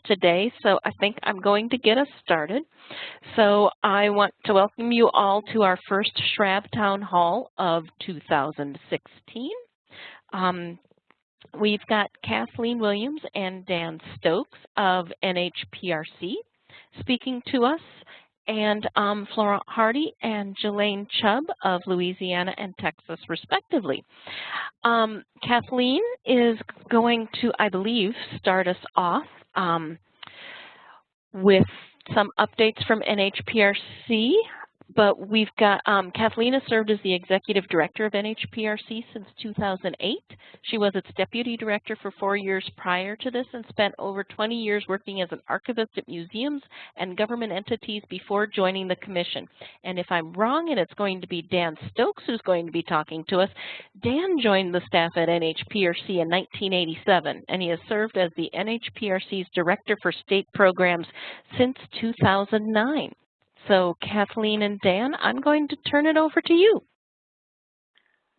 today, so I think I'm going to get us started. So I want to welcome you all to our first SHRAB Town Hall of 2016. We've got Kathleen Williams and Dan Stokes of NHPRC speaking to us, and Floyd Hardy and Jelaine Chubb of Louisiana and Texas, respectively. Kathleen is going to, I believe, start us off with some updates from NHPRC. But we've got, Kathleen has served as the Executive Director of NHPRC since 2008. She was its Deputy Director for 4 years prior to this and spent over 20 years working as an archivist at museums and government entities before joining the Commission. And if I'm wrong, and it's going to be Dan Stokes who's going to be talking to us, Dan joined the staff at NHPRC in 1987, and he has served as the NHPRC's Director for State Programs since 2009. So, Kathleen and Dan, I'm going to turn it over to you.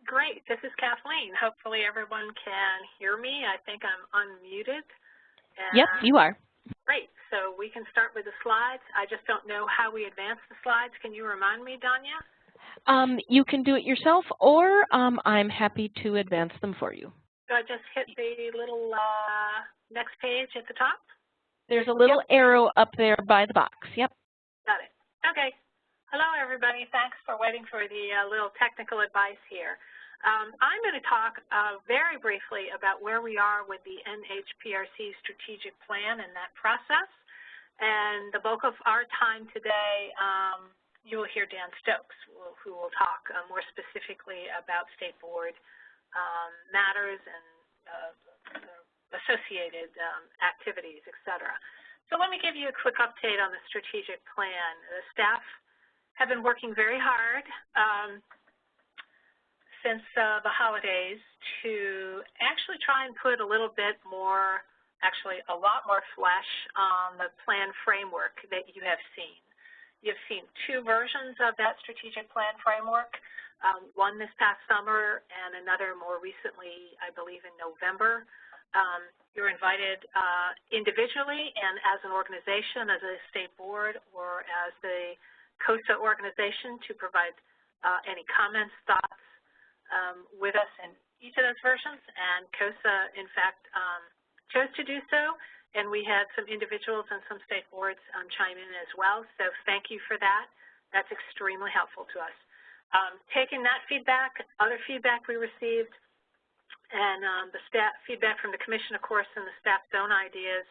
Great. This is Kathleen. Hopefully everyone can hear me. I think I'm unmuted. Yep, you are. Great. So we can start with the slides. I just don't know how we advance the slides. Can you remind me, Danya? You can do it yourself, or I'm happy to advance them for you. So I just hit the little next page at the top? There's a little arrow up there by the box. Yep. Got it. Okay. Hello, everybody. Thanks for waiting for the little technical advice here. I'm going to talk very briefly about where we are with the NHPRC Strategic Plan and that process. And the bulk of our time today, you will hear Dan Stokes, who will talk more specifically about State Board matters and associated activities, et cetera. So let me give you a quick update on the strategic plan. The staff have been working very hard since the holidays to actually try and put a little bit more, actually a lot more flesh on the plan framework that you have seen. You've seen 2 versions of that strategic plan framework, one this past summer and another more recently, I believe in November. You're invited individually and as an organization, as a state board, or as the CoSA organization to provide any comments, thoughts with us in each of those versions. And CoSA, in fact, chose to do so, and we had some individuals and some state boards chime in as well. So thank you for that. That's extremely helpful to us. Taking that feedback, other feedback we received, and the staff feedback from the Commission, of course, and the staff's own ideas,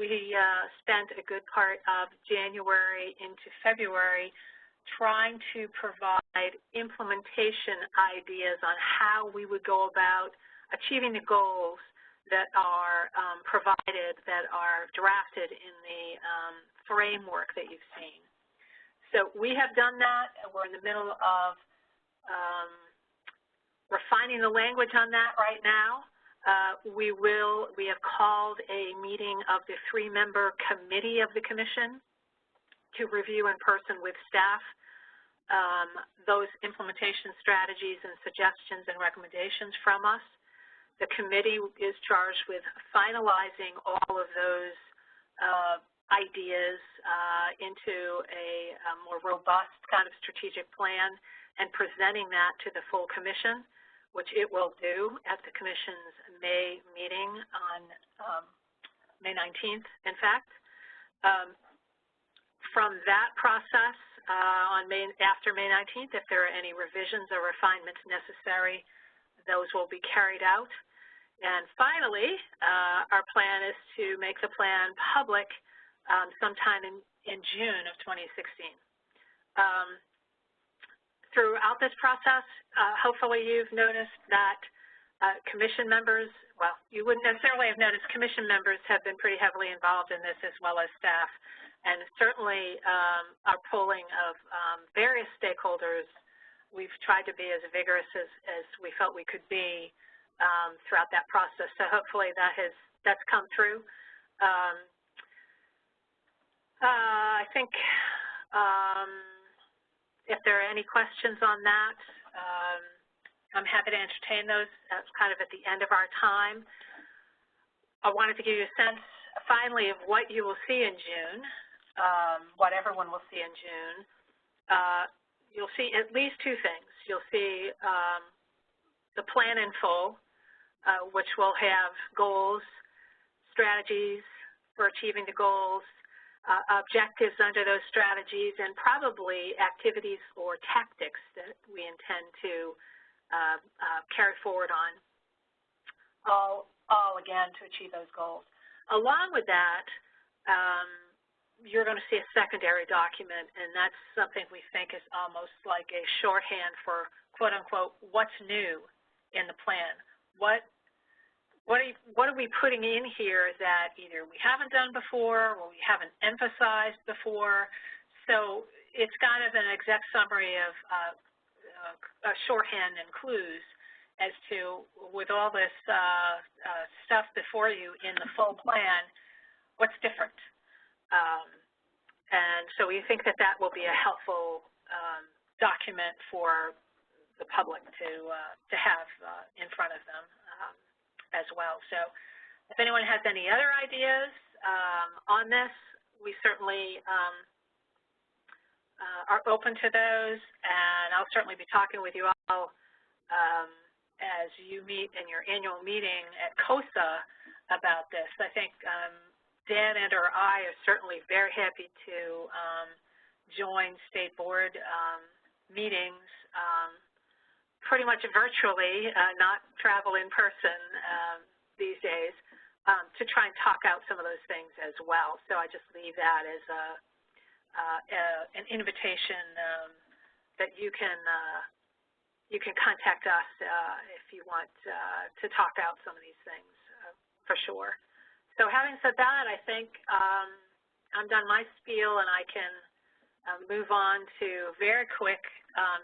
we spent a good part of January into February trying to provide implementation ideas on how we would go about achieving the goals that are provided, that are drafted in the framework that you've seen. So we have done that, and we're in the middle of refining the language on that right now. We have called a meeting of the 3-member committee of the Commission to review in person with staff those implementation strategies and suggestions and recommendations from us. The committee is charged with finalizing all of those ideas into a more robust kind of strategic plan and presenting that to the full Commission, which it will do at the Commission's May meeting on May 19th, in fact. From that process, after May 19th, if there are any revisions or refinements necessary, those will be carried out. And finally, our plan is to make the plan public sometime in June of 2016. Throughout this process, hopefully you've noticed that Commission members, well, you wouldn't necessarily have noticed Commission members have been pretty heavily involved in this, as well as staff. And certainly our polling of various stakeholders, we've tried to be as vigorous as we felt we could be throughout that process. So hopefully that's come through. I think if there are any questions on that, I'm happy to entertain those. That's kind of at the end of our time. I wanted to give you a sense finally, what you will see in June, what everyone will see in June, you'll see at least two things. You'll see the plan in full, which will have goals, strategies for achieving the goals, objectives under those strategies, and probably activities or tactics that we intend to carry forward on, all again to achieve those goals. Along with that, you're going to see a secondary document, and that's something we think is almost like a shorthand for quote-unquote what's new in the plan. What are we putting in here that either we haven't done before or we haven't emphasized before? So it's kind of an exec summary of a shorthand and clues as to, with all this stuff before you in the full plan, what's different. And so we think that that will be a helpful document for the public to have in front of them as well. So if anyone has any other ideas on this, we certainly are open to those, and I'll certainly be talking with you all as you meet in your annual meeting at CoSA about this. I think Dan and or I are certainly very happy to join state board meetings pretty much virtually, not travel in person these days, to try and talk out some of those things as well. So I just leave that as an invitation that you can contact us if you want to talk out some of these things for sure. So having said that, I think I'm done my spiel, and I can move on to very quick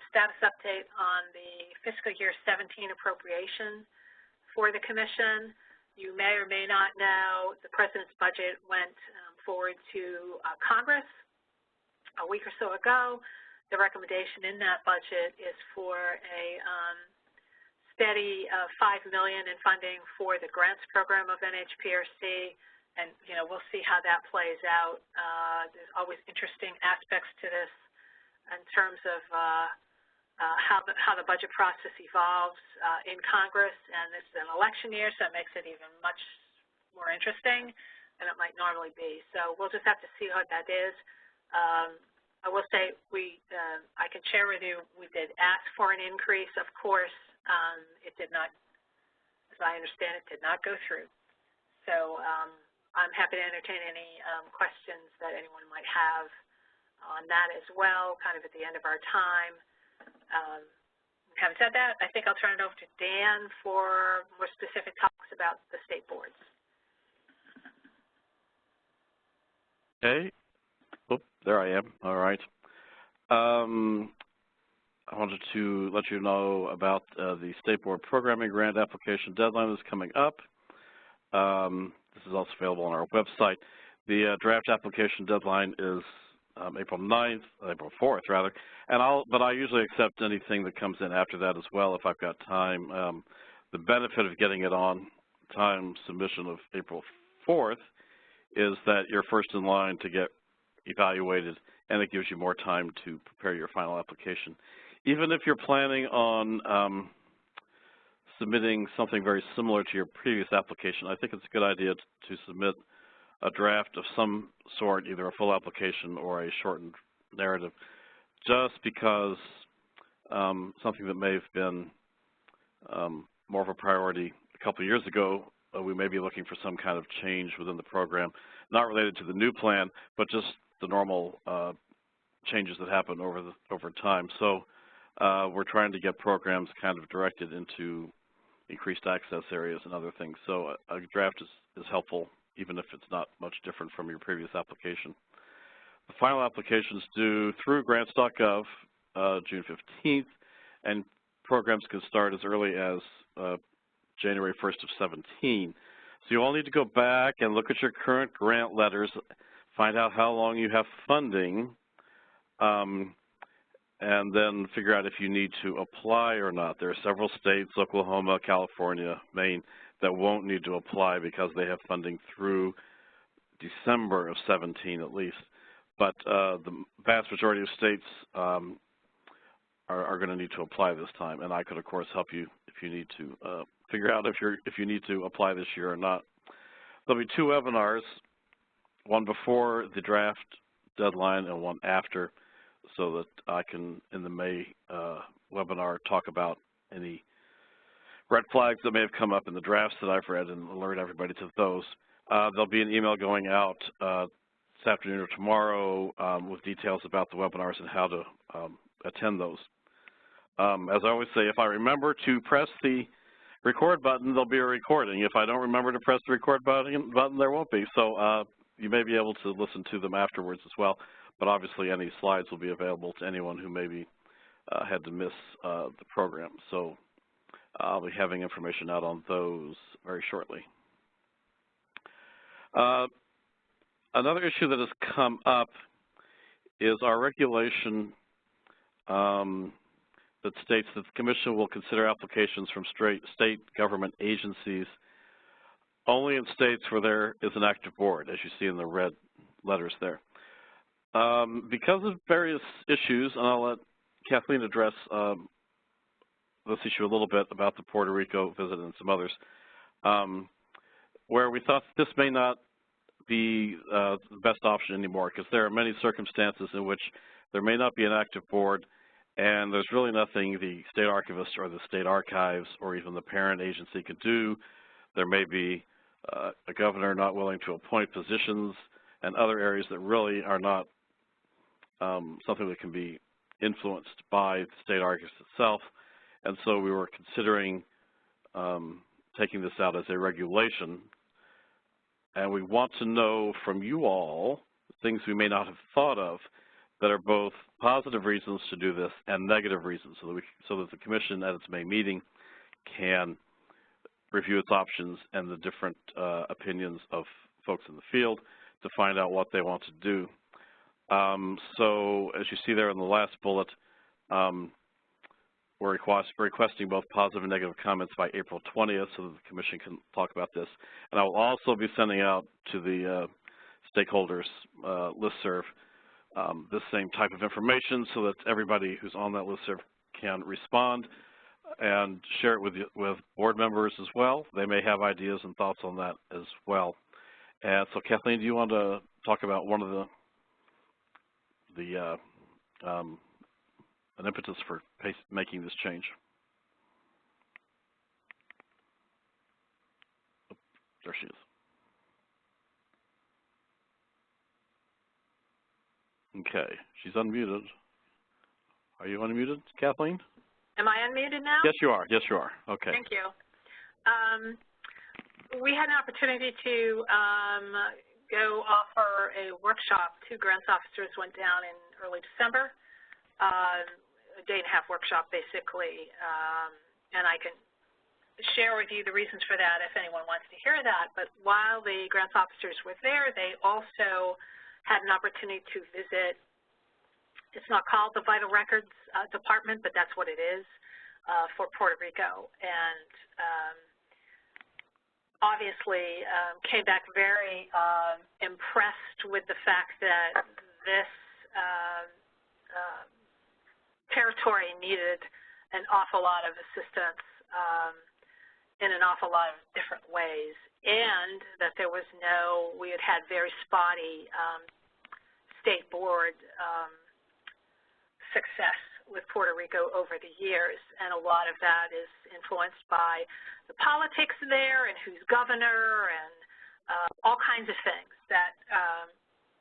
status update on the fiscal year 17 appropriation for the Commission. You may or may not know the President's budget went forward to Congress a week or so ago. The recommendation in that budget is for a steady $5 million in funding for the grants program of NHPRC, and we'll see how that plays out. There's always interesting aspects to this in terms of how the budget process evolves in Congress, and this is an election year, so it makes it even much more interesting than it might normally be. So we'll just have to see what that is. I will say I can share with you, we did ask for an increase. Of course, it did not, as I understand it, did not go through. So I'm happy to entertain any questions that anyone might have on that as well, kind of at the end of our time. Having said that, I think I'll turn it over to Dan for more specific talks about the state boards. Okay. Oh, there I am. All right. I wanted to let you know about the State Board Programming Grant application deadline that's coming up. This is also available on our website. The draft application deadline is April 4th rather, but I usually accept anything that comes in after that as well if I've got time. The benefit of getting it on time submission of April 4th is that you're first in line to get evaluated, and it gives you more time to prepare your final application. Even if you're planning on submitting something very similar to your previous application, I think it's a good idea to submit a draft of some sort, either a full application or a shortened narrative, just because something that may have been more of a priority a couple of years ago, we may be looking for some kind of change within the program, not related to the new plan, but just the normal changes that happen over time. So we're trying to get programs kind of directed into increased access areas and other things. So a draft is helpful, even if it's not much different from your previous application. The final application is due through grants.gov June 15th, and programs can start as early as January 1st of 17. So you all need to go back and look at your current grant letters, find out how long you have funding, and then figure out if you need to apply or not. There are several states, Oklahoma, California, Maine, that won't need to apply because they have funding through December of 17 at least. But the vast majority of states are going to need to apply this time, and I could, of course, help you if you need to figure out if you need to apply this year or not. There'll be 2 webinars, one before the draft deadline and one after, so that I can, in the May webinar, talk about any red flags that may have come up in the drafts that I've read and alert everybody to those. There'll be an email going out this afternoon or tomorrow with details about the webinars and how to attend those. As I always say, if I remember to press the record button, there'll be a recording. If I don't remember to press the record button there won't be. So you may be able to listen to them afterwards as well, but obviously any slides will be available to anyone who maybe had to miss the program. So I'll be having information out on those very shortly. Another issue that has come up is our regulation that states that the Commission will consider applications from state government agencies only in states where there is an active board, as you see in the red letters there. Because of various issues, and I'll let Kathleen address this issue a little bit about the Puerto Rico visit and some others, where we thought this may not be the best option anymore, because there are many circumstances in which there may not be an active board, and there's really nothing the state archivist or the state archives or even the parent agency could do. There may be a governor not willing to appoint positions and other areas that really are not something that can be influenced by the state archivist itself. And so we were considering taking this out as a regulation. And we want to know from you all things we may not have thought of that are both positive reasons to do this and negative reasons, so that the Commission at its May meeting can review its options and the different opinions of folks in the field to find out what they want to do. So as you see there in the last bullet, we're requesting both positive and negative comments by April 20th so that the Commission can talk about this. And I will also be sending out to the stakeholders listserv this same type of information so that everybody who's on that listserv can respond and share it with board members as well. They may have ideas and thoughts on that as well. And so Kathleen, do you want to talk about one of an impetus for making this change? Oh, there she is. Okay, she's unmuted. Are you unmuted, Kathleen? Am I unmuted now? Yes, you are. Yes, you are. Okay. Thank you. We had an opportunity to go offer a workshop. 2 grants officers went down in early December, a day-and-a-half workshop, basically, and I can share with you the reasons for that if anyone wants to hear that. But while the grants officers were there, they also had an opportunity to visit. It's not called the Vital Records Department, but that's what it is for Puerto Rico. And obviously came back very impressed with the fact that this territory needed an awful lot of assistance in an awful lot of different ways, and that there was we had had very spotty state board success with Puerto Rico over the years, and a lot of that is influenced by the politics there and who's governor and all kinds of things that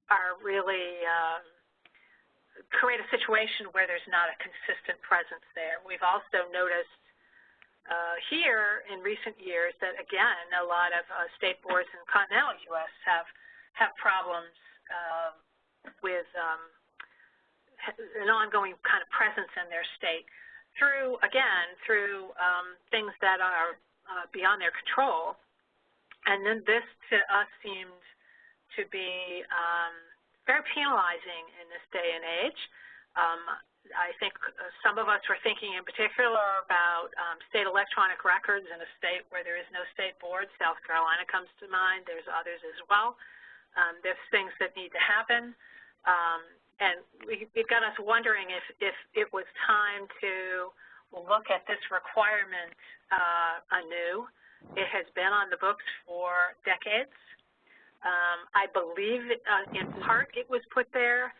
are really create a situation where there's not a consistent presence there. We've also noticed here in recent years that, again, a lot of state boards in continental U.S. have problems with an ongoing kind of presence in their state through things that are beyond their control. And then this, to us, seemed to be very penalizing in this day and age. I think some of us were thinking in particular about state electronic records in a state where there is no state board. South Carolina comes to mind. There's others as well. There's things that need to happen, and it got us wondering if it was time to look at this requirement anew. It has been on the books for decades. I believe in part it was put there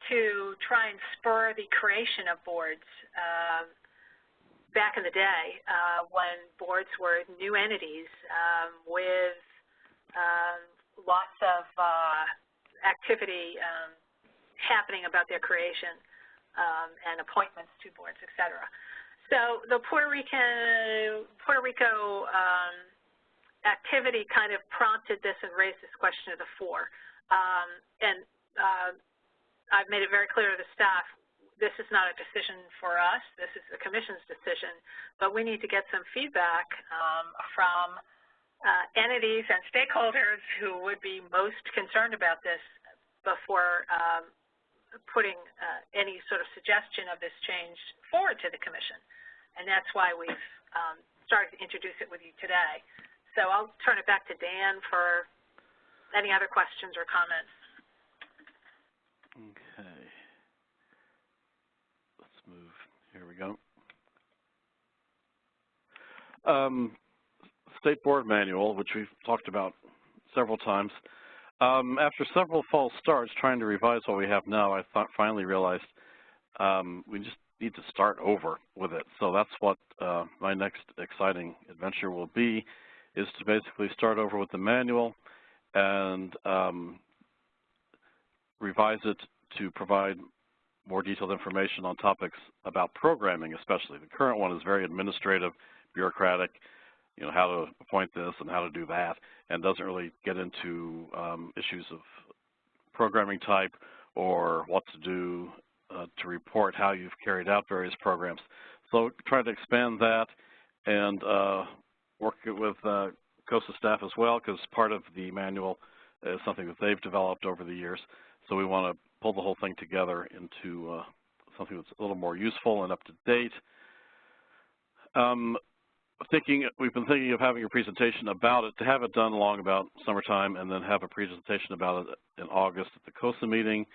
to try and spur the creation of boards. Back in the day, when boards were new entities with lots of activity happening about their creation and appointments to boards, et cetera. So the Puerto Rico activity kind of prompted this and raised this question to the fore. I've made it very clear to the staff, this is not a decision for us, this is the Commission's decision, but we need to get some feedback from entities and stakeholders who would be most concerned about this before putting any sort of suggestion of this change forward to the Commission. And that's why we've started to introduce it with you today. So I'll turn it back to Dan for any other questions or comments. Okay. Let's move. Here we go. State Board Manual, which we've talked about several times. After several false starts trying to revise what we have now, I finally realized we just need to start over with it. So that's what my next exciting adventure will be, is to basically start over with the manual and revise it to provide more detailed information on topics about programming especially. The current one is very administrative, bureaucratic, you know, how to appoint this and how to do that, and doesn't really get into issues of programming type or what to do to report how you've carried out various programs. So try to expand that and work it with CoSA staff as well, because part of the manual is something that they've developed over the years. So we want to pull the whole thing together into something that's a little more useful and up to date. We've been thinking of having a presentation about it, to have it done along about summertime, and then have a presentation about it in August at the CoSA meeting.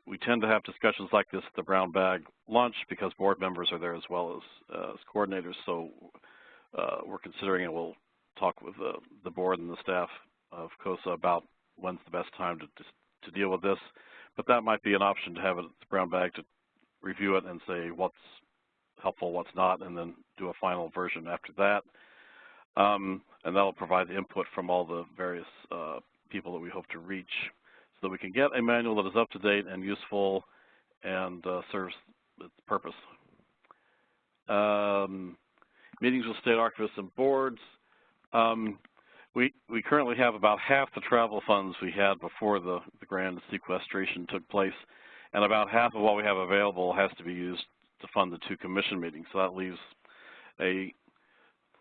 We tend to have discussions like this at the brown bag lunch because board members are there as well as coordinators. So we're considering, and we'll talk with the board and the staff of CoSA about when's the best time to deal with this. But that might be an option, to have it at the brown bag to review it and say what's helpful, what's not, and then do a final version after that. And that'll provide the input from all the various people that we hope to reach, so that we can get a manual that is up to date and useful and serves its purpose. Meetings with state archivists and boards. We currently have about half the travel funds we had before the grand sequestration took place, and about half of what we have available has to be used to fund the 2 commission meetings. So that leaves a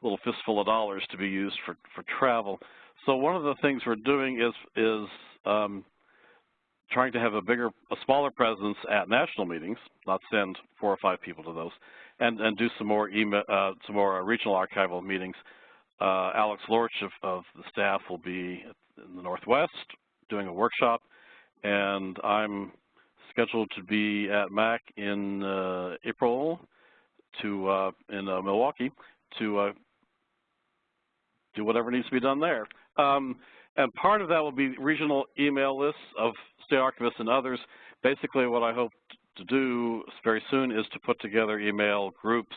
little fistful of dollars to be used for travel. So one of the things we're doing is trying to have a smaller presence at national meetings, not send 4 or 5 people to those, and do some more regional archival meetings. Alex Lorch of the staff will be in the Northwest doing a workshop, and I'm scheduled to be at MAC in April in Milwaukee to do whatever needs to be done there. And part of that will be regional email lists of state archivists and others. Basically, what I hope to do very soon is to put together email groups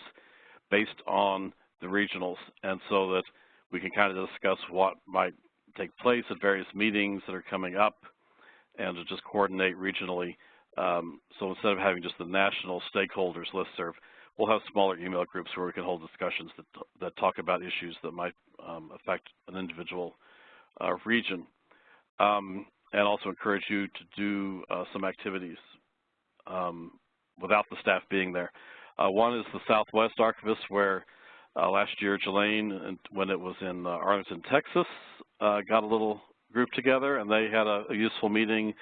based on the regionals, and so that we can kind of discuss what might take place at various meetings that are coming up, and to just coordinate regionally. So instead of having just the national stakeholders listserv, we'll have smaller email groups where we can hold discussions that talk about issues that might affect an individual region. And also encourage you to do some activities without the staff being there. One is the Southwest Archivist, where last year Jelaine, when it was in Arlington, Texas, got a little group together, and they had a useful meeting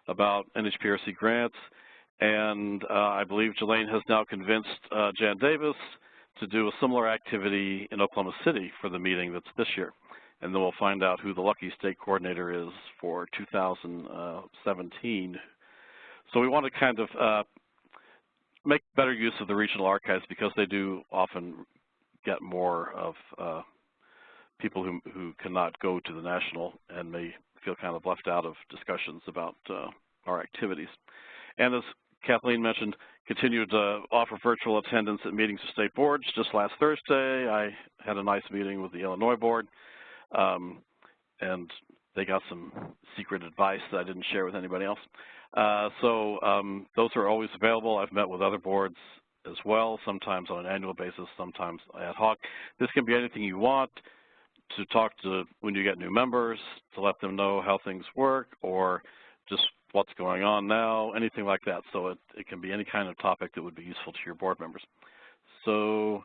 about NHPRC grants. And I believe Jelaine has now convinced Jan Davis to do a similar activity in Oklahoma City for the meeting that's this year. and then we'll find out who the lucky state coordinator is for 2017. So we want to kind of make better use of the regional archives because they do often get more of people who cannot go to the national and may feel kind of left out of discussions about our activities. And as Kathleen mentioned, continue to offer virtual attendance at meetings of state boards. Just last Thursday, I had a nice meeting with the Illinois board, and they got some secret advice that I didn't share with anybody else. Those are always available. I've met with other boards as well, sometimes on an annual basis, sometimes ad hoc. This can be anything you want, to talk to when you get new members, to let them know how things work, or just what's going on now, anything like that. So it can be any kind of topic that would be useful to your board members. So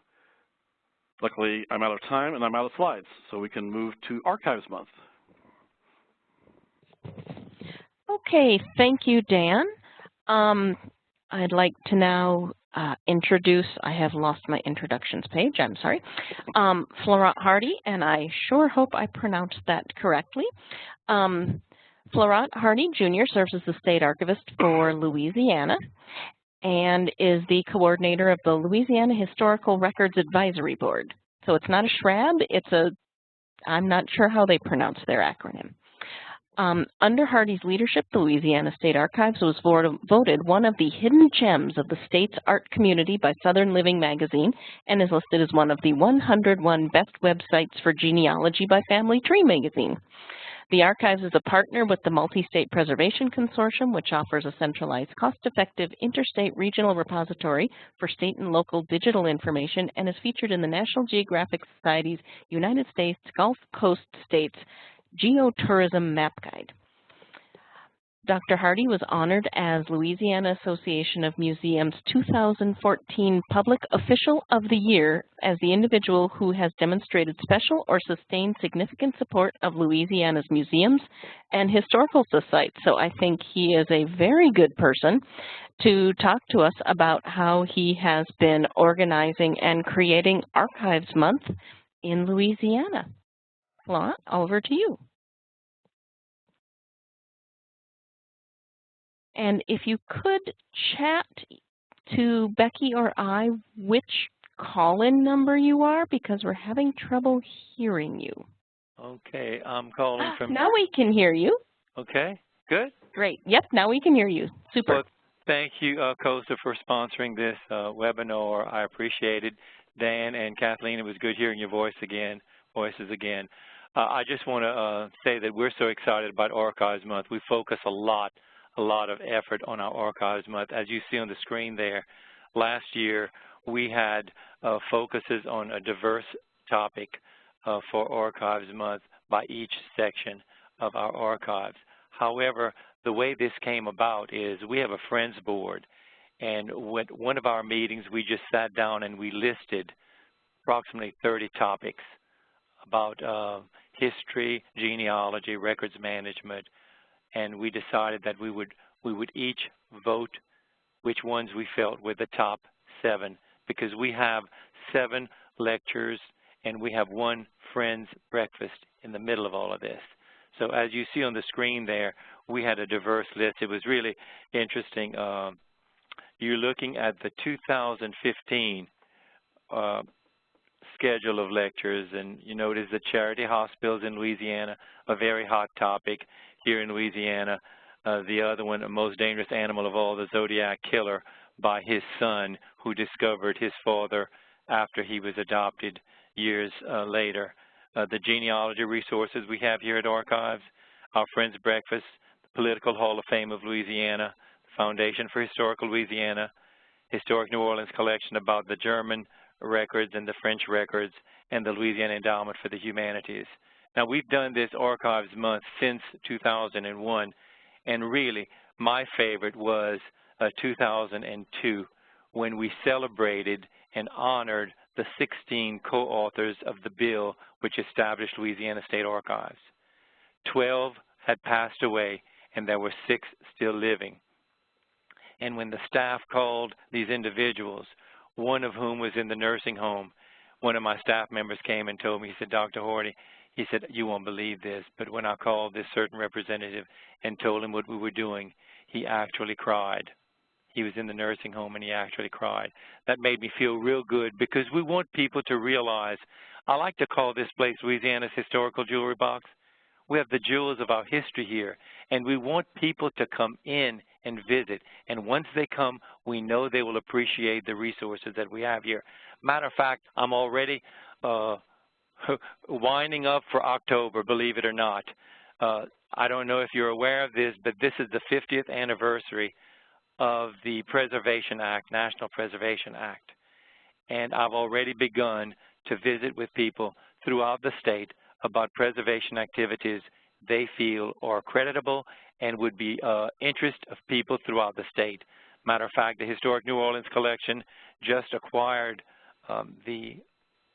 luckily, I'm out of time and I'm out of slides, so we can move to Archives Month. Okay, thank you, Dan. I'd like to now introduce, I have lost my introductions page, I'm sorry, Floyd Hardy, and I sure hope I pronounced that correctly. Floyd Hardy Jr. serves as the State Archivist for Louisiana and is the coordinator of the Louisiana Historical Records Advisory Board. So it's not a SHRAB, it's a, I'm not sure how they pronounce their acronym. Under Hardy's leadership, the Louisiana State Archives was voted one of the hidden gems of the state's art community by Southern Living magazine and is listed as one of the 101 best websites for genealogy by Family Tree magazine. The Archives is a partner with the Multi-State Preservation Consortium, which offers a centralized, cost-effective, interstate regional repository for state and local digital information and is featured in the National Geographic Society's United States Gulf Coast States Geotourism Map Guide. Dr. Hardy was honored as Louisiana Association of Museums 2014 Public Official of the Year as the individual who has demonstrated special or sustained significant support of Louisiana's museums and historical sites. So I think he is a very good person to talk to us about how he has been organizing and creating Archives Month in Louisiana. Floyd, over to you. And if you could chat to Becky or I which call-in number you are, because we're having trouble hearing you. Okay, I'm calling from... Now we can hear you. Okay, good. Great. Yep, now we can hear you. Super. Well, thank you, CoSA, for sponsoring this webinar. I appreciate it. Dan and Kathleen, it was good hearing your voices again. I just want to say that we're so excited about Archives Month. We focus a lot of effort on our Archives Month. As you see on the screen there, last year we had focuses on a diverse topic for Archives Month by each section of our archives. However, the way this came about is we have a Friends Board, and with one of our meetings we just sat down and we listed approximately 30 topics about history, genealogy, records management, and we decided that we would each vote which ones we felt were the top 7, because we have 7 lectures and we have 1 Friends breakfast in the middle of all of this. So as you see on the screen there, we had a diverse list. It was really interesting. You're looking at the 2015 schedule of lectures, and you notice the charity hospitals in Louisiana, a very hot topic here in Louisiana. The other one, the most dangerous animal of all, the Zodiac Killer, by his son, who discovered his father after he was adopted years later. The genealogy resources we have here at Archives, our Friends Breakfast, the Political Hall of Fame of Louisiana, the Foundation for Historical Louisiana, Historic New Orleans collection about the German records and the French records, and the Louisiana Endowment for the Humanities. Now, we've done this Archives Month since 2001, and really, my favorite was 2002, when we celebrated and honored the 16 co-authors of the bill which established Louisiana State Archives. 12 had passed away, and there were 6 still living. And when the staff called these individuals, one of whom was in the nursing home, one of my staff members came and told me, he said, Dr. Hardy, He said, you won't believe this, but when I called this certain representative and told him what we were doing, he actually cried. He was in the nursing home and he actually cried. That made me feel real good because we want people to realize, I like to call this place Louisiana's historical jewelry box. We have the jewels of our history here, and we want people to come in and visit. And once they come, we know they will appreciate the resources that we have here. Matter of fact, I'm already winding up for October, believe it or not. I don't know if you're aware of this, but this is the 50th anniversary of the Preservation Act, National Preservation Act. And I've already begun to visit with people throughout the state about preservation activities they feel are creditable and would be interest of people throughout the state. Matter of fact, the Historic New Orleans Collection just acquired the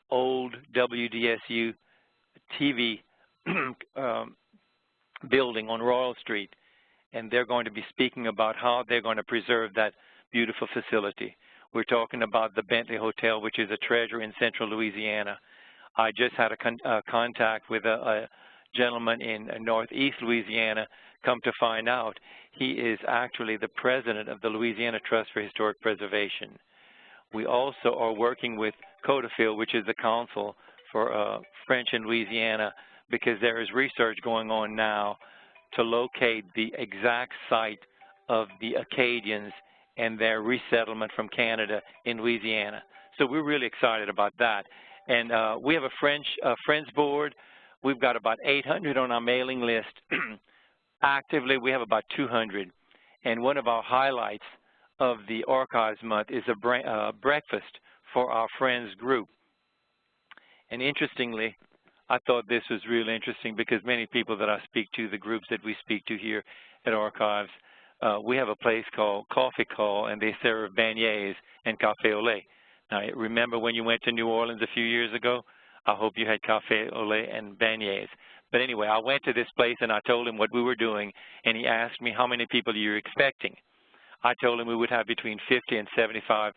old WDSU TV building on Royal Street, and they're going to be speaking about how they're going to preserve that beautiful facility. We're talking about the Bentley Hotel, which is a treasure in central Louisiana. I just had a contact with a gentleman in northeast Louisiana. Come to find out, he is actually the president of the Louisiana Trust for Historic Preservation. We also are working with Cooperative, which is the council for French in Louisiana, because there is research going on now to locate the exact site of the Acadians and their resettlement from Canada in Louisiana. So we're really excited about that. And we have a Friends board. We've got about 800 on our mailing list. Actively, we have about 200. And one of our highlights of the Archives Month is a breakfast for our Friends group. And interestingly, I thought this was really interesting because many people that I speak to, the groups that we speak to here at Archives, we have a place called Coffee Call, and they serve beignets and café au lait. Now, remember when you went to New Orleans a few years ago? I hope you had café au lait and beignets. But anyway, I went to this place and I told him what we were doing, and he asked me how many people you're expecting. I told him we would have between 50 and 75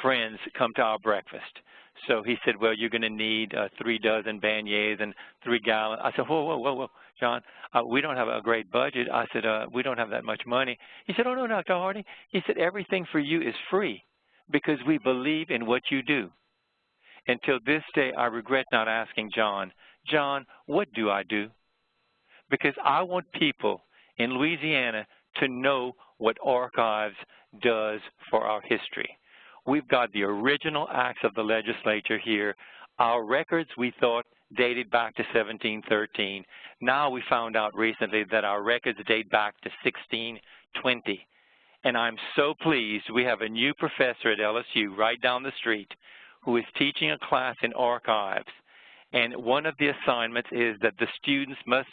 friends come to our breakfast. So he said, well, you're going to need 3 dozen beignets and 3 gallons. I said, whoa, John, we don't have a great budget. I said, we don't have that much money. He said, oh, no, Dr. Hardy. He said, everything for you is free because we believe in what you do. Until this day, I regret not asking John, what do I do? Because I want people in Louisiana to know what Archives does for our history. We've got the original acts of the legislature here. Our records, we thought, dated back to 1713. Now we found out recently that our records date back to 1620. And I'm so pleased we have a new professor at LSU right down the street who is teaching a class in Archives. And one of the assignments is that the students must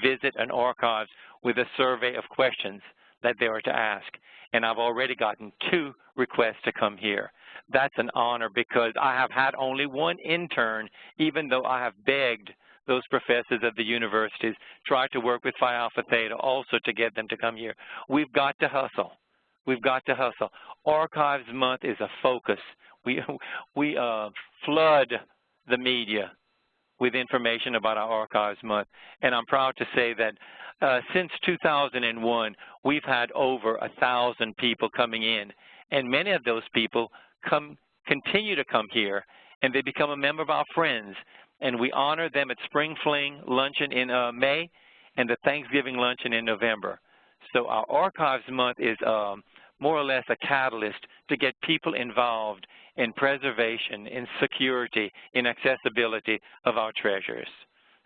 visit an Archives with a survey of questions that they are to ask. And I've already gotten 2 requests to come here. That's an honor because I have had only 1 intern, even though I have begged those professors of the universities, tried to work with Phi Alpha Theta also to get them to come here. We've got to hustle. We've got to hustle. Archives Month is a focus. We flood the media with information about our Archives Month. And I'm proud to say that since 2001, we've had over 1,000 people coming in. And many of those people continue to come here, and they become a member of our Friends. And we honor them at Spring Fling Luncheon in May and the Thanksgiving Luncheon in November. So our Archives Month is more or less a catalyst to get people involved in preservation, in security, in accessibility of our treasures.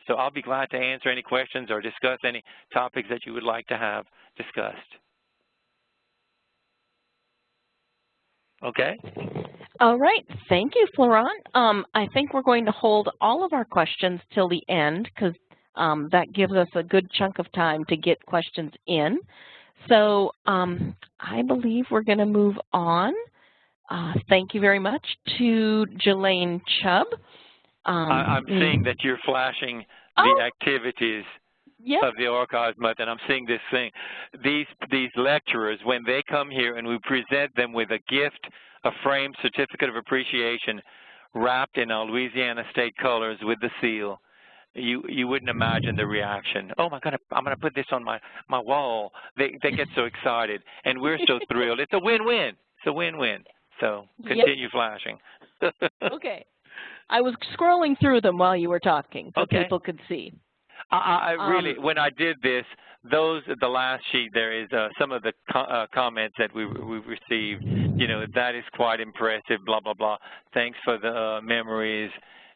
So I'll be glad to answer any questions or discuss any topics that you would like to have discussed. Okay? All right. Thank you, Florent. I think we're going to hold all of our questions till the end because that gives us a good chunk of time to get questions in. So I believe we're going to move on. Thank you very much to Jelaine Chubb. I'm seeing that you're flashing the activities of the Archives Month, and I'm seeing this thing. These lecturers, when they come here and we present them with a gift, a framed certificate of appreciation wrapped in our Louisiana state colors with the seal, you wouldn't imagine the reaction. Oh my God, I'm going to put this on my wall. They get so excited, and we're so thrilled. It's a win-win. It's a win-win. So continue flashing. Okay. I was scrolling through them while you were talking so people could see. I really, when I did this, the last sheet there is some of the comments that we've received. You know, that is quite impressive, blah, blah, blah. Thanks for the memories.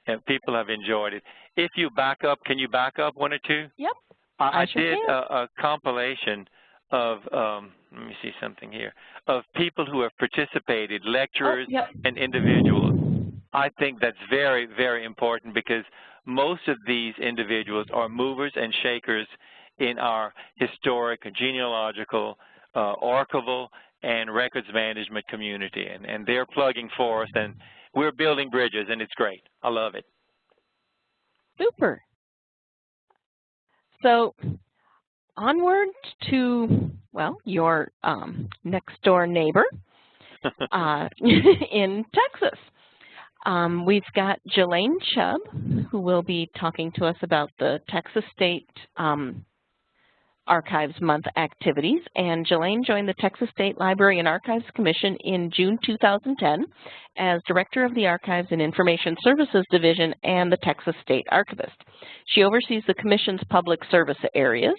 And people have enjoyed it. If you back up, can you back up one or two? Yep. I did a compilation of, let me see something here, of people who have participated, lecturers and individuals. I think that's very, very important because most of these individuals are movers and shakers in our historic, genealogical, archival, and records management community. And they're plugging for us, and we're building bridges, and it's great. I love it. Super. So onward to, well, your next door neighbor in Texas. We've got Jelaine Chubb, who will be talking to us about the Texas State Archives Month activities. And Jelaine joined the Texas State Library and Archives Commission in June 2010 as Director of the Archives and Information Services Division and the Texas State Archivist. She oversees the Commission's public service areas,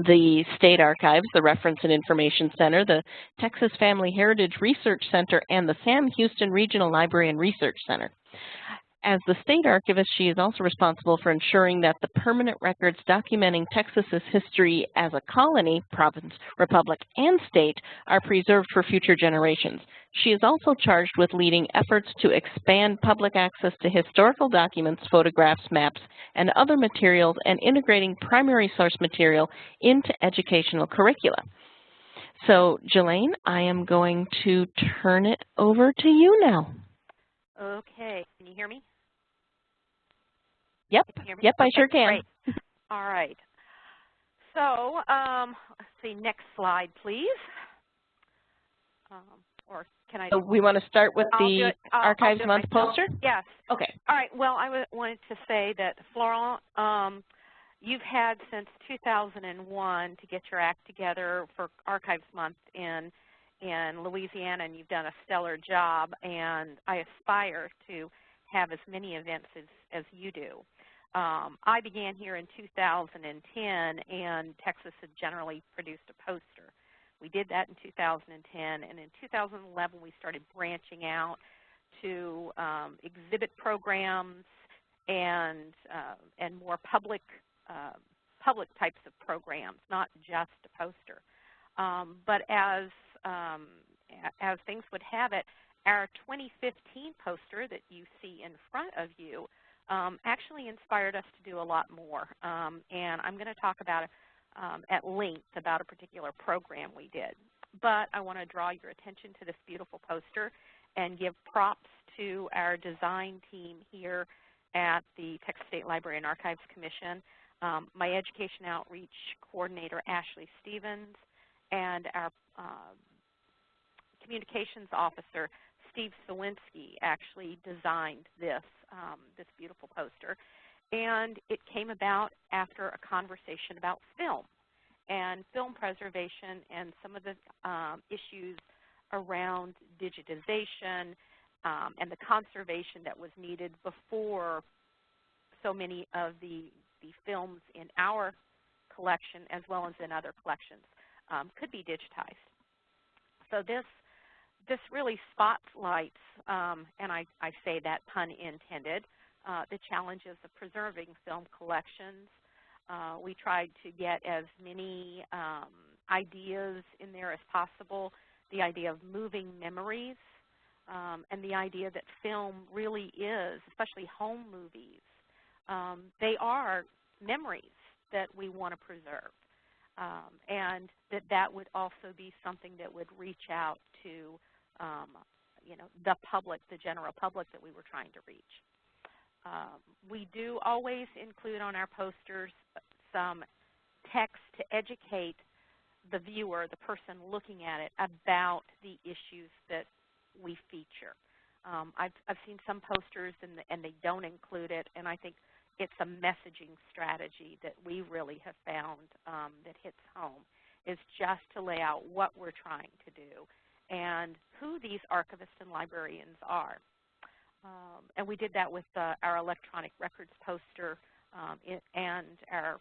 the State Archives, the Reference and Information Center, the Texas Family Heritage Research Center, and the Sam Houston Regional Library and Research Center. As the State Archivist, she is also responsible for ensuring that the permanent records documenting Texas's history as a colony, province, republic, and state are preserved for future generations. She is also charged with leading efforts to expand public access to historical documents, photographs, maps, and other materials, and integrating primary source material into educational curricula. So, Jelaine, I am going to turn it over to you now. Okay. Can you hear me? Yep. Yep, I sure can. Great. All right. So, let's see, next slide, please. Or can I? So we want to start with the Archives Month poster? Yes. Okay. All right. Well, I wanted to say that, Florent, you've had since 2001 to get your act together for Archives Month in Louisiana, and you've done a stellar job, and I aspire to have as many events as you do. I began here in 2010, and Texas had generally produced a poster. We did that in 2010, and in 2011 we started branching out to exhibit programs and more public types of programs, not just a poster. But as things would have it, our 2015 poster that you see in front of you actually inspired us to do a lot more. And I'm going to talk about at length about a particular program we did. But I want to draw your attention to this beautiful poster and give props to our design team here at the Texas State Library and Archives Commission, my education outreach coordinator, Ashley Stevens, and our communications officer, Steve Sawinski, actually designed this beautiful poster. And it came about after a conversation about film and film preservation and some of the issues around digitization and the conservation that was needed before so many of the films in our collection, as well as in other collections, could be digitized. So this really spotlights, and I say that pun intended, the challenges of preserving film collections. We tried to get as many ideas in there as possible, the idea of moving memories, and the idea that film really is, especially home movies, they are memories that we want to preserve. And that would also be something that would reach out to the public, the general public that we were trying to reach. We do always include on our posters some text to educate the viewer, the person looking at it, about the issues that we feature. I've seen some posters and they don't include it, and I think it's a messaging strategy that we really have found that hits home, is just to lay out what we're trying to do and who these archivists and librarians are. And we did that with our electronic records poster and our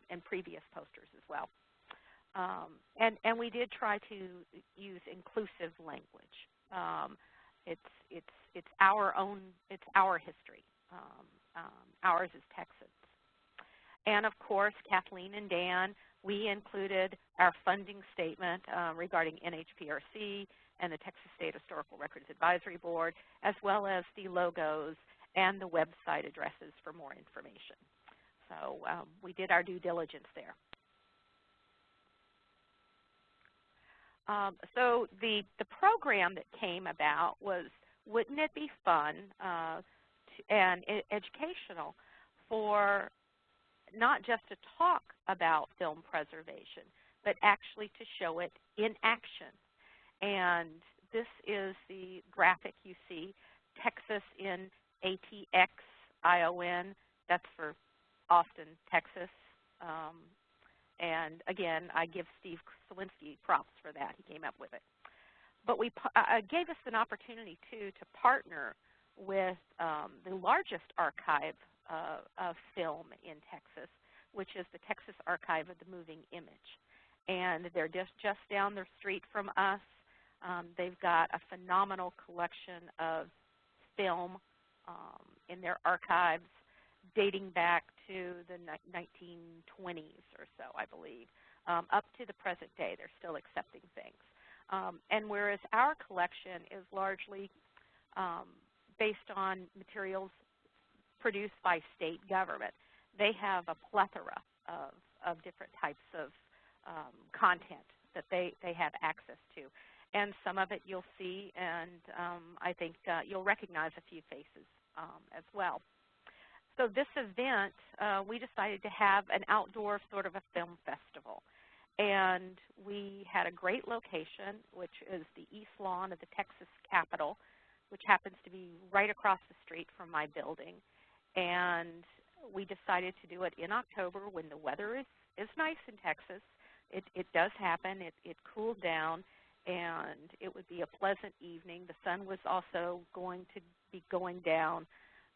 and previous posters as well. And we did try to use inclusive language. It's our own, it's our history. Ours is Texas. And of course, Kathleen and Dan, we included our funding statement regarding NHPRC and the Texas State Historical Records Advisory Board, as well as the logos and the website addresses for more information. So we did our due diligence there. So the program that came about was, wouldn't it be fun and educational for not just to talk about film preservation, but actually to show it in action. And this is the graphic you see, Texas in ATXION. That's for Austin, Texas. And again, I give Steve Sawinski props for that. He came up with it. But we gave us an opportunity, too, to partner with the largest archive of film in Texas, which is the Texas Archive of the Moving Image. And they're just down the street from us. They've got a phenomenal collection of film in their archives dating back to the 1920s or so, I believe. Up to the present day, they're still accepting things. And whereas our collection is largely based on materials produced by state government, they have a plethora of different types of content that they have access to. And some of it you'll see, and I think you'll recognize a few faces as well. So this event, we decided to have an outdoor sort of a film festival. And we had a great location, which is the East Lawn of the Texas Capitol, which happens to be right across the street from my building. And we decided to do it in October when the weather is nice in Texas. It does happen. It cooled down, and it would be a pleasant evening. The sun was also going to be going down,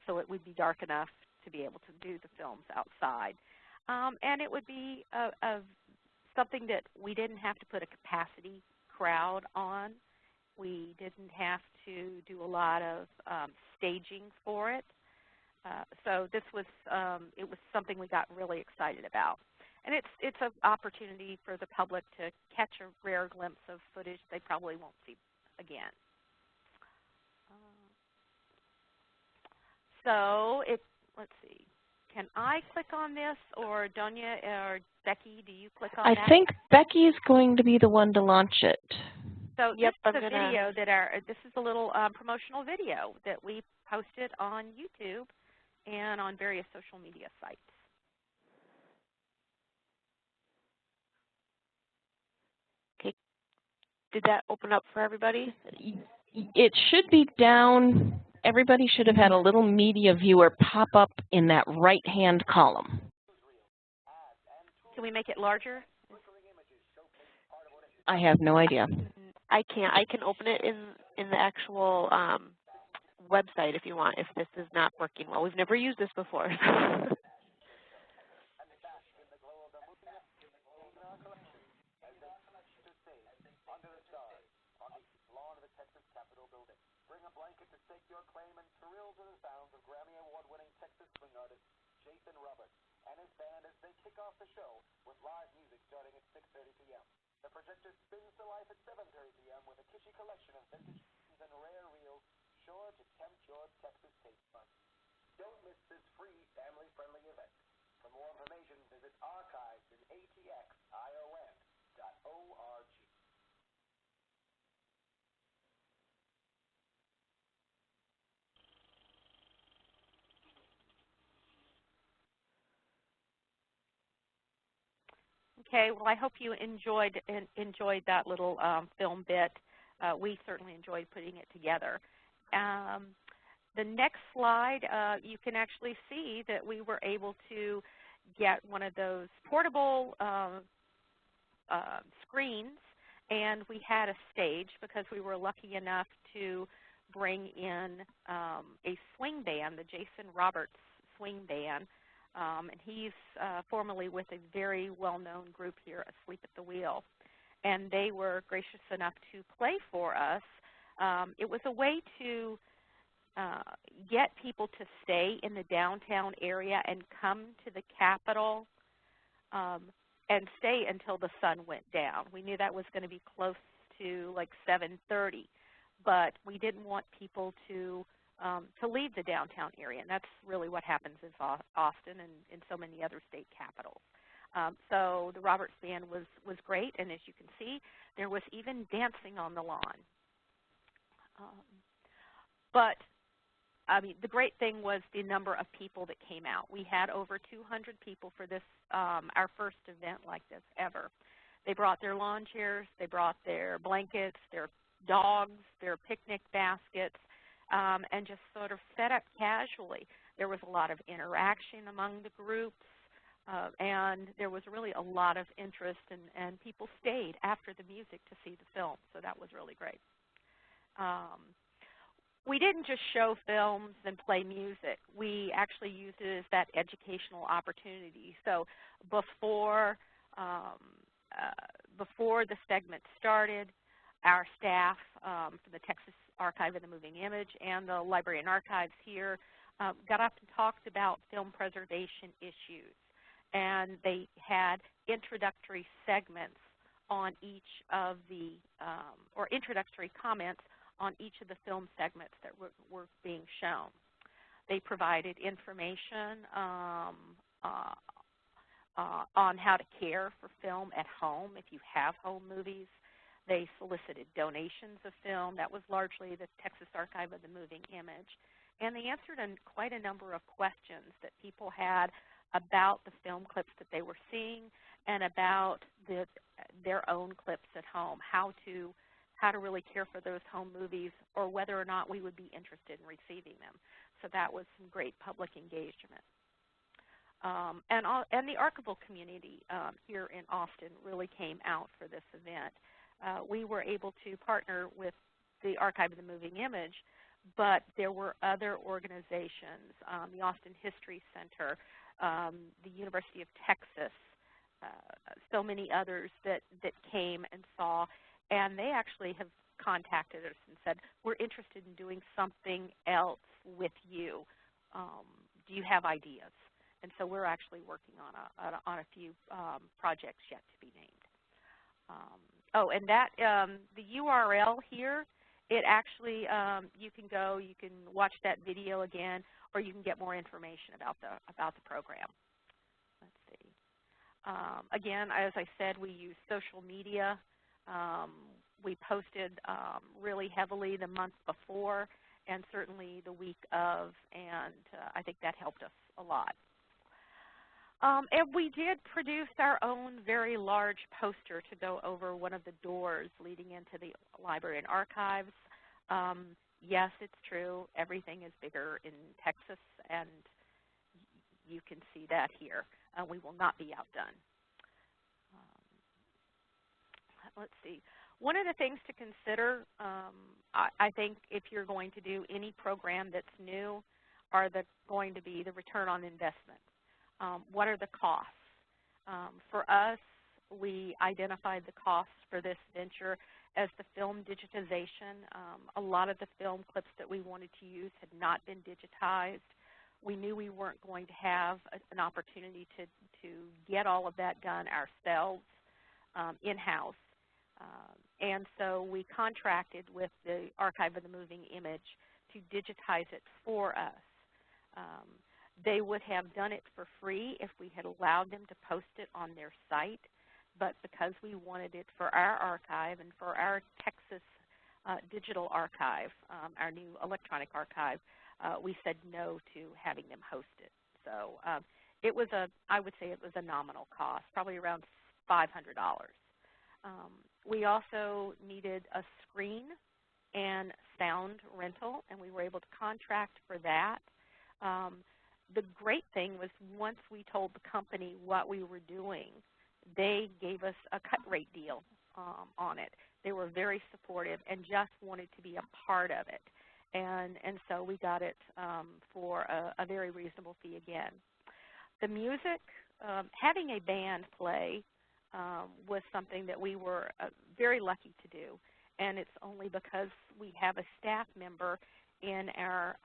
so it would be dark enough to be able to do the films outside. And it would be something that we didn't have to put a capacity crowd on. We didn't have to do a lot of staging for it. So this was it was something we got really excited about. And it's an opportunity for the public to catch a rare glimpse of footage they probably won't see again. So let's see. Can I click on this, or Donya or Becky, do you click on that? I think Becky is going to be the one to launch it. So yep, this is a video this is a little promotional video that we posted on YouTube and on various social media sites. Okay. Did that open up for everybody? It should be down. Everybody should have had a little media viewer pop up in that right-hand column. Can we make it larger? I have no idea. I can't. I can open it in the actual website if you want, if this is not working well. We've never used this before. The projector spins to life at 7:30 p.m. with a kitschy collection of vintage and rare reels, sure to tempt your Texas taste buds. Don't miss this free family-friendly event. For more information, visit archives.atxion.org. Okay, well, I hope you enjoyed that little film bit. We certainly enjoyed putting it together. The next slide, you can actually see that we were able to get one of those portable screens, and we had a stage because we were lucky enough to bring in a swing band, the Jason Roberts Swing Band, and he's formerly with a very well-known group here, Asleep at the Wheel. And they were gracious enough to play for us. It was a way to get people to stay in the downtown area and come to the Capitol and stay until the sun went down. We knew that was going to be close to like 7:30, but we didn't want people to leave the downtown area, and that's really what happens in Austin and in so many other state capitals. So the Roberts Band was great, and as you can see, there was even dancing on the lawn. But I mean, the great thing was the number of people that came out. We had over 200 people for this, our first event like this ever. They brought their lawn chairs, they brought their blankets, their dogs, their picnic baskets, and just sort of set up casually. There was a lot of interaction among the groups, and there was really a lot of interest, and people stayed after the music to see the film, so that was really great. We didn't just show films and play music. We actually used it as that educational opportunity. So before the segment started, our staff from the Texas Archive of the Moving Image and the Library and Archives here got up and talked about film preservation issues. And they had introductory segments on each of the, or introductory comments on each of the film segments that were being shown. They provided information on how to care for film at home if you have home movies. They solicited donations of film. That was largely the Texas Archive of the Moving Image. And they answered quite a number of questions that people had about the film clips that they were seeing and about their own clips at home, how to really care for those home movies, or whether or not we would be interested in receiving them. So that was some great public engagement. And the archival community here in Austin really came out for this event. We were able to partner with the Archive of the Moving Image, but there were other organizations, the Austin History Center, the University of Texas, so many others that came and saw. And they actually have contacted us and said, we're interested in doing something else with you. Do you have ideas? And so we're actually working on a few projects yet to be named. Oh, and that the URL here, it actually, you can go, you can watch that video again, or you can get more information about the program. Let's see. Again, as I said, we use social media. We posted really heavily the month before and certainly the week of, and I think that helped us a lot. And we did produce our own very large poster to go over one of the doors leading into the library and archives. Yes, it's true. Everything is bigger in Texas, and you can see that here. We will not be outdone. Let's see. One of the things to consider, I think, if you're going to do any program that's new, are going to be the return on investment. What are the costs? For us, we identified the costs for this venture as the film digitization. A lot of the film clips that we wanted to use had not been digitized. We knew we weren't going to have an opportunity to get all of that done ourselves in-house. And so we contracted with the Archive of the Moving Image to digitize it for us. They would have done it for free if we had allowed them to post it on their site, but because we wanted it for our archive and for our Texas digital archive, our new electronic archive, we said no to having them host it. So it was I would say it was a nominal cost, probably around $500. We also needed a screen and sound rental, and we were able to contract for that. The great thing was once we told the company what we were doing, they gave us a cut rate deal on it. They were very supportive and just wanted to be a part of it. And so we got it for a very reasonable fee again. The music, having a band play was something that we were very lucky to do. And it's only because we have a staff member in our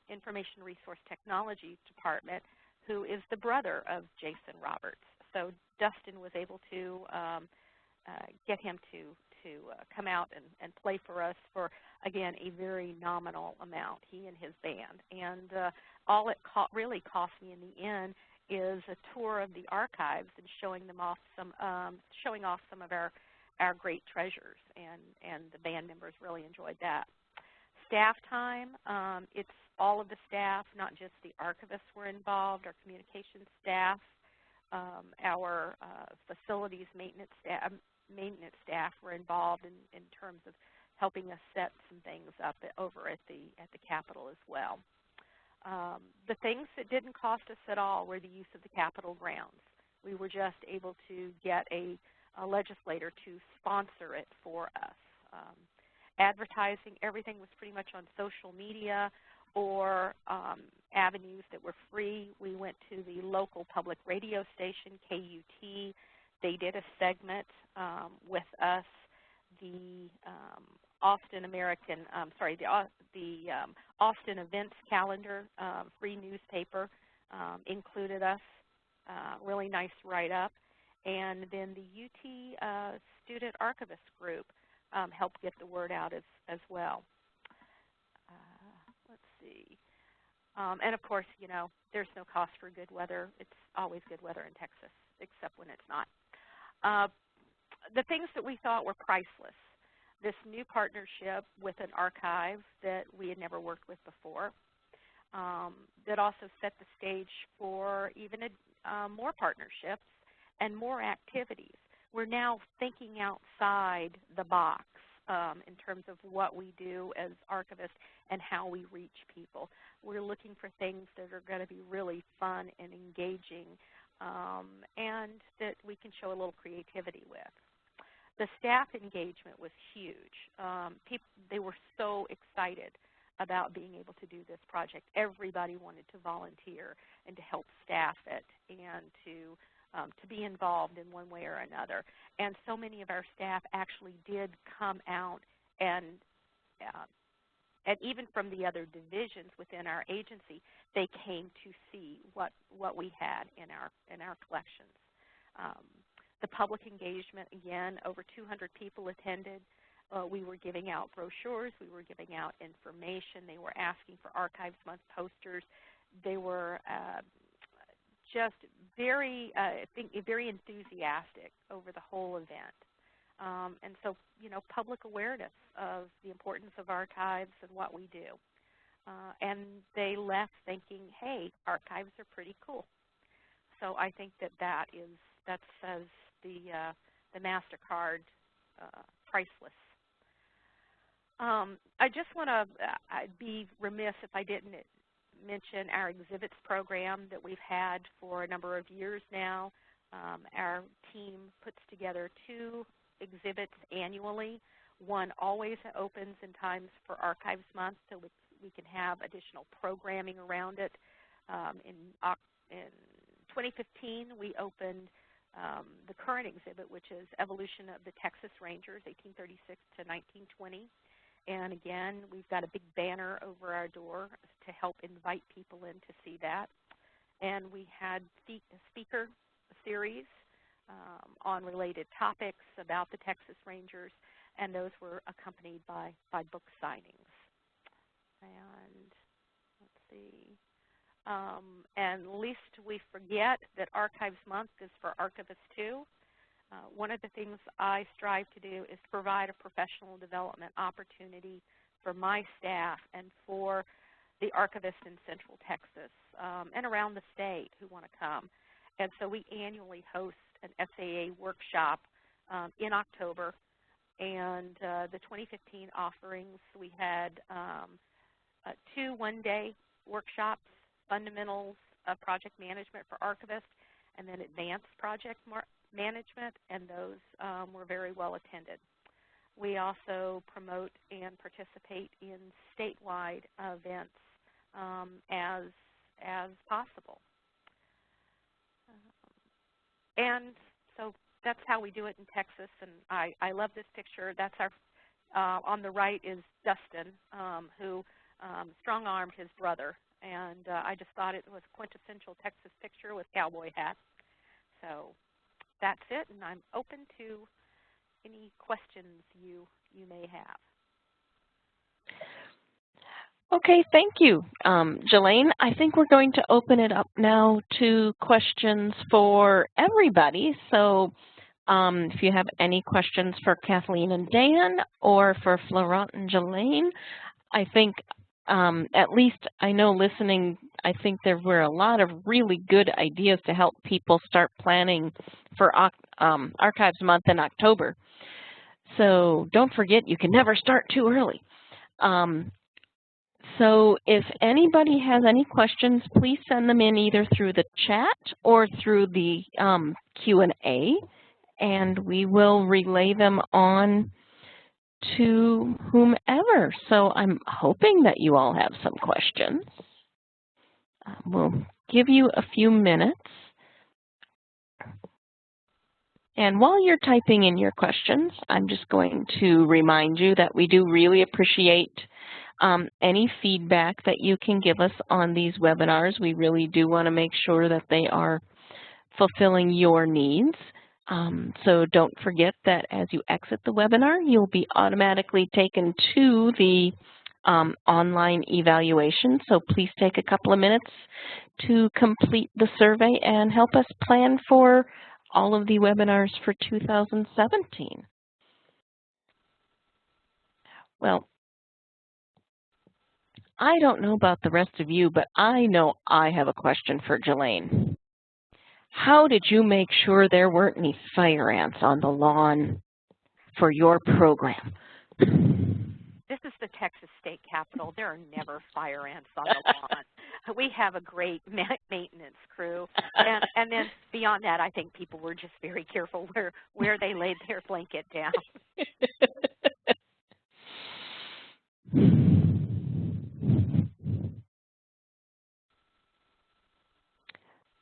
Information Resource Technology Department who is the brother of Jason Roberts. So Dustin was able to get him to come out and play for us for, again, a very nominal amount, he and his band. And all it really cost me in the end is a tour of the archives and showing off some of our great treasures, and the band members really enjoyed that. Staff time, it's all of the staff, not just the archivists were involved, our communications staff, our facilities maintenance staff were involved in terms of helping us set some things up over at the Capitol as well. The things that didn't cost us at all were the use of the Capitol grounds. We were just able to get a legislator to sponsor it for us. Advertising, everything was pretty much on social media or avenues that were free. We went to the local public radio station, KUT. They did a segment with us. The Austin Events Calendar, free newspaper, included us. Really nice write-up. And then the UT Student Archivist Group helped get the word out as well. Let's see. And of course, you know, there's no cost for good weather. It's always good weather in Texas, except when it's not. The things that we thought were priceless. This new partnership with an archive that we had never worked with before, that also set the stage for even more partnerships and more activities. We're now thinking outside the box in terms of what we do as archivists and how we reach people. We're looking for things that are going to be really fun and engaging and that we can show a little creativity with. The staff engagement was huge. They were so excited about being able to do this project. Everybody wanted to volunteer and to help staff it and to be involved in one way or another. And so many of our staff actually did come out and even from the other divisions within our agency, they came to see what we had in our collections. The public engagement, again, over 200 people attended. We were giving out brochures. We were giving out information. They were asking for Archives Month posters. They were just very, I think, very enthusiastic over the whole event. And so, you know, public awareness of the importance of archives and what we do. And they left thinking, hey, archives are pretty cool. So I think that says the MasterCard priceless. I just want to I'd be remiss if I didn't mention our exhibits program that we've had for a number of years now. Our team puts together 2 exhibits annually. One always opens in times for Archives Month, so we can have additional programming around it. In 2015, we opened the current exhibit, which is Evolution of the Texas Rangers, 1836 to 1920. And again, we've got a big banner over our door to help invite people in to see that. And we had a speaker series on related topics about the Texas Rangers, and those were accompanied by book signings. And let's see. And least we forget that Archives Month is for archivists too. One of the things I strive to do is to provide a professional development opportunity for my staff and for the archivists in Central Texas and around the state who want to come. And so we annually host an SAA workshop in October, And the 2015 offerings, we had 2 one-day workshops, fundamentals of project management for archivists, and then advanced project management, and those were very well attended. We also promote and participate in statewide events as possible. And so that's how we do it in Texas, and I love this picture. That's our, on the right is Dustin, who strong-armed his brother, and I just thought it was a quintessential Texas picture with cowboy hat. So that's it, and I'm open to any questions you may have. Okay, thank you, Jelaine. I think we're going to open it up now to questions for everybody. So if you have any questions for Kathleen and Dan or for Florent and Jelaine, I think at least I know listening, I think there were a lot of really good ideas to help people start planning for Archives Month in October. So don't forget, you can never start too early. So if anybody has any questions, please send them in either through the chat or through the Q&A, and we will relay them on to whomever. So I'm hoping that you all have some questions. We'll give you a few minutes. And while you're typing in your questions, I'm just going to remind you that we do really appreciate any feedback that you can give us on these webinars. We really do want to make sure that they are fulfilling your needs. So don't forget that as you exit the webinar, you'll be automatically taken to the online evaluation. So please take a couple of minutes to complete the survey and help us plan for all of the webinars for 2017. Well, I don't know about the rest of you, but I know I have a question for Jelaine. How did you make sure there weren't any fire ants on the lawn for your program? This is the Texas State Capitol. There are never fire ants on the lawn. We have a great maintenance crew. And then beyond that, I think people were just very careful where they laid their blanket down.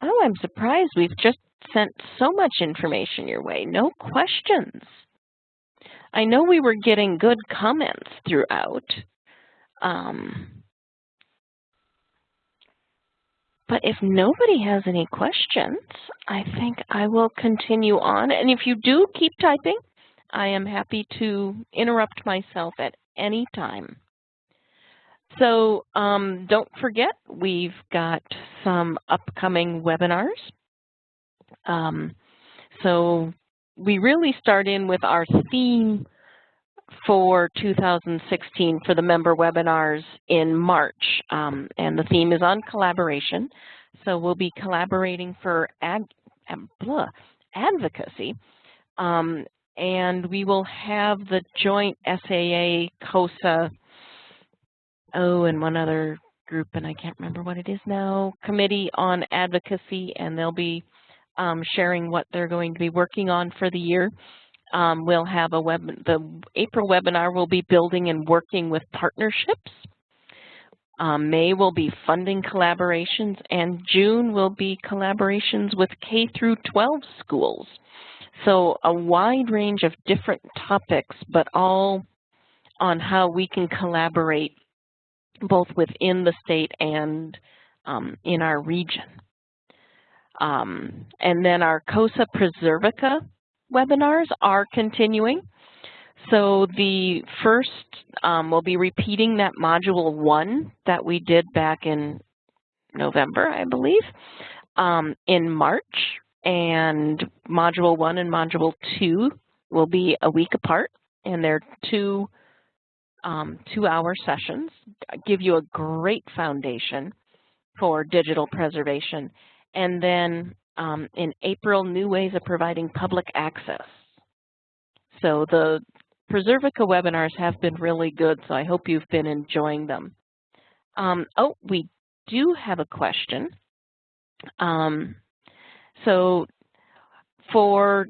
Oh, I'm surprised. We've just sent so much information your way. No questions. I know we were getting good comments throughout. But if nobody has any questions, I think I will continue on. And if you do keep typing, I am happy to interrupt myself at any time. So don't forget, we've got some upcoming webinars. So we really start in with our theme for 2016 for the member webinars in March. And the theme is on collaboration. So we'll be collaborating for advocacy. And we will have the joint SAA, CoSA, and one other group, and I can't remember what it is now, Committee on Advocacy, and they'll be sharing what they're going to be working on for the year. We'll have the April webinar will be building and working with partnerships. May will be funding collaborations, and June will be collaborations with K through 12 schools. So a wide range of different topics, but all on how we can collaborate both within the state and in our region. And then our CoSA Preservica webinars are continuing. So the first, we'll be repeating that Module 1 that we did back in November, I believe, in March. And Module 1 and Module 2 will be a week apart, and they're two-hour sessions, give you a great foundation for digital preservation. And then in April, new ways of providing public access. So the Preservica webinars have been really good, so I hope you've been enjoying them. Oh, we do have a question. So for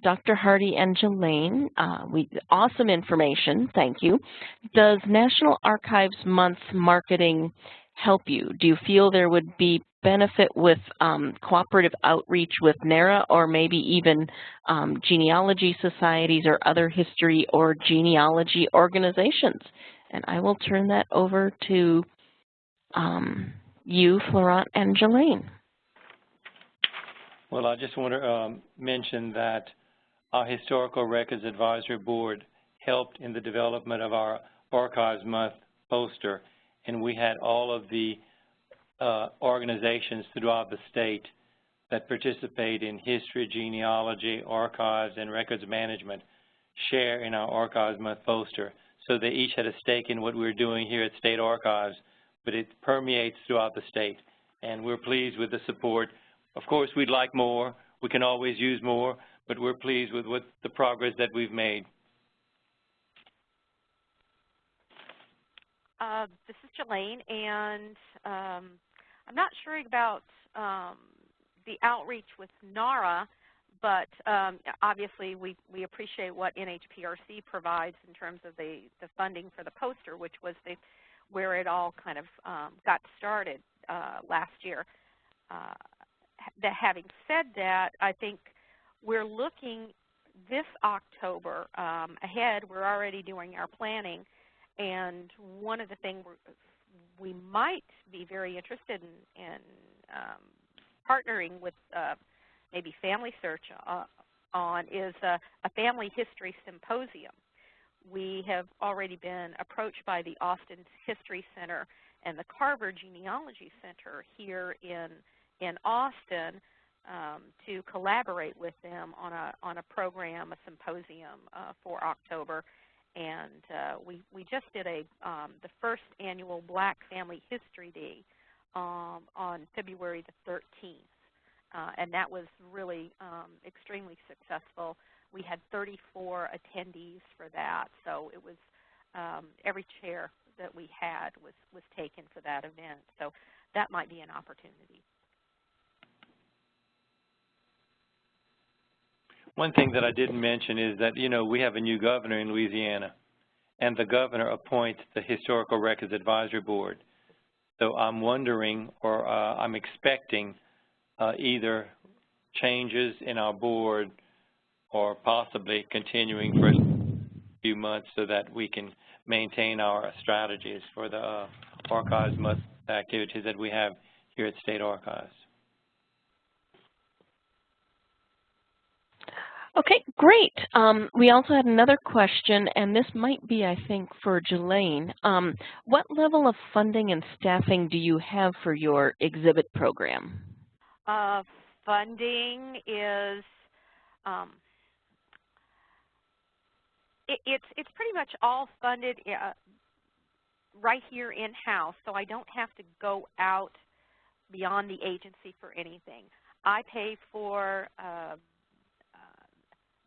Dr. Hardy and Jelaine, awesome information, thank you. Does National Archives Month marketing help you? Do you feel there would be benefit with cooperative outreach with NARA or maybe even genealogy societies or other history or genealogy organizations? And I will turn that over to you, Florent and Jelaine. Well, I just want to mention that our Historical Records Advisory Board helped in the development of our Archives Month poster, and we had all of the organizations throughout the state that participate in history, genealogy, archives, and records management share in our Archives Month poster. So they each had a stake in what we're doing here at State Archives, but it permeates throughout the state, and we're pleased with the support. Of course, we'd like more. We can always use more, but we're pleased with the progress that we've made. This is Jelaine, and I'm not sure about the outreach with NARA, but obviously we appreciate what NHPRC provides in terms of the funding for the poster, which was where it all kind of got started last year. Having said that, I think we're looking this October ahead. We're already doing our planning, and one of the things we might be very interested in partnering with maybe Family Search on is a family history symposium. We have already been approached by the Austin History Center and the Carver Genealogy Center here in Austin to collaborate with them on a program, a symposium for October. And we just did the first annual Black Family History Day on February the 13th, and that was really extremely successful. We had 34 attendees for that, so it was every chair that we had was taken for that event. So that might be an opportunity. One thing that I didn't mention is that, we have a new governor in Louisiana, and the governor appoints the Historical Records Advisory Board. So I'm wondering, or I'm expecting either changes in our board or possibly continuing for a few months so that we can maintain our strategies for the Archives Month activities that we have here at State Archives. Okay, great. We also had another question, and this might be, I think, for Jelaine. What level of funding and staffing do you have for your exhibit program? Funding is it's pretty much all funded right here in-house, so I don't have to go out beyond the agency for anything. I pay for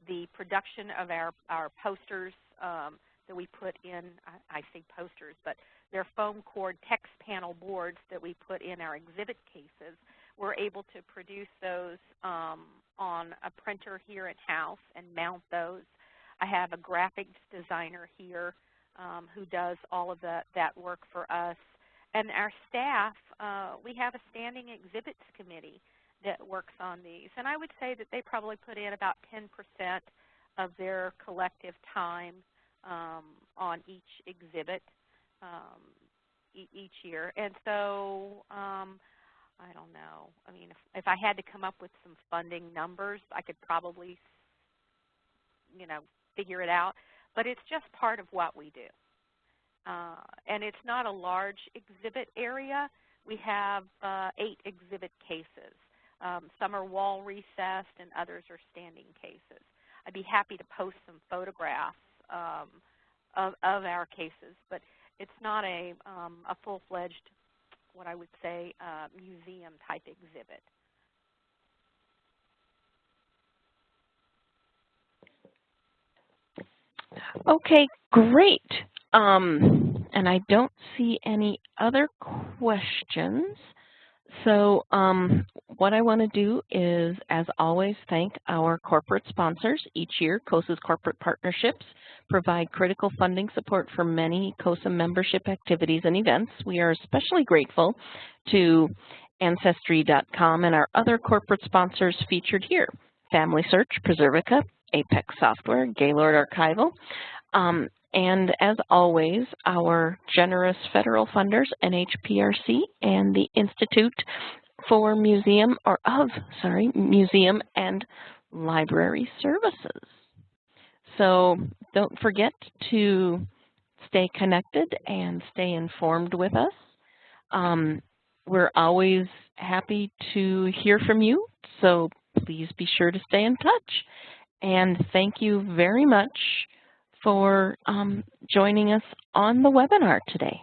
the production of our posters that we put in. I say posters, but they're foam core text panel boards that we put in our exhibit cases. We're able to produce those on a printer here in-house and mount those. I have a graphics designer here who does all of that work for us. And our staff, we have a standing exhibits committee that works on these. And I would say that they probably put in about 10% of their collective time on each exhibit each year. And so I don't know. I mean, if I had to come up with some funding numbers, I could probably, figure it out. But it's just part of what we do. And it's not a large exhibit area. We have 8 exhibit cases. Some are wall recessed and others are standing cases. I'd be happy to post some photographs of our cases, but it's not a full-fledged, what I would say, museum-type exhibit. Okay, great. And I don't see any other questions. So what I want to do is, as always, thank our corporate sponsors. Each year, CoSA's corporate partnerships provide critical funding support for many CoSA membership activities and events. We are especially grateful to Ancestry.com and our other corporate sponsors featured here: Family Search, Preservica, Apex Software, Gaylord Archival, and as always, our generous federal funders, NHPRC and the Institute for Museum and Library Services. So don't forget to stay connected and stay informed with us. We're always happy to hear from you, so please be sure to stay in touch. And thank you very much for joining us on the webinar today.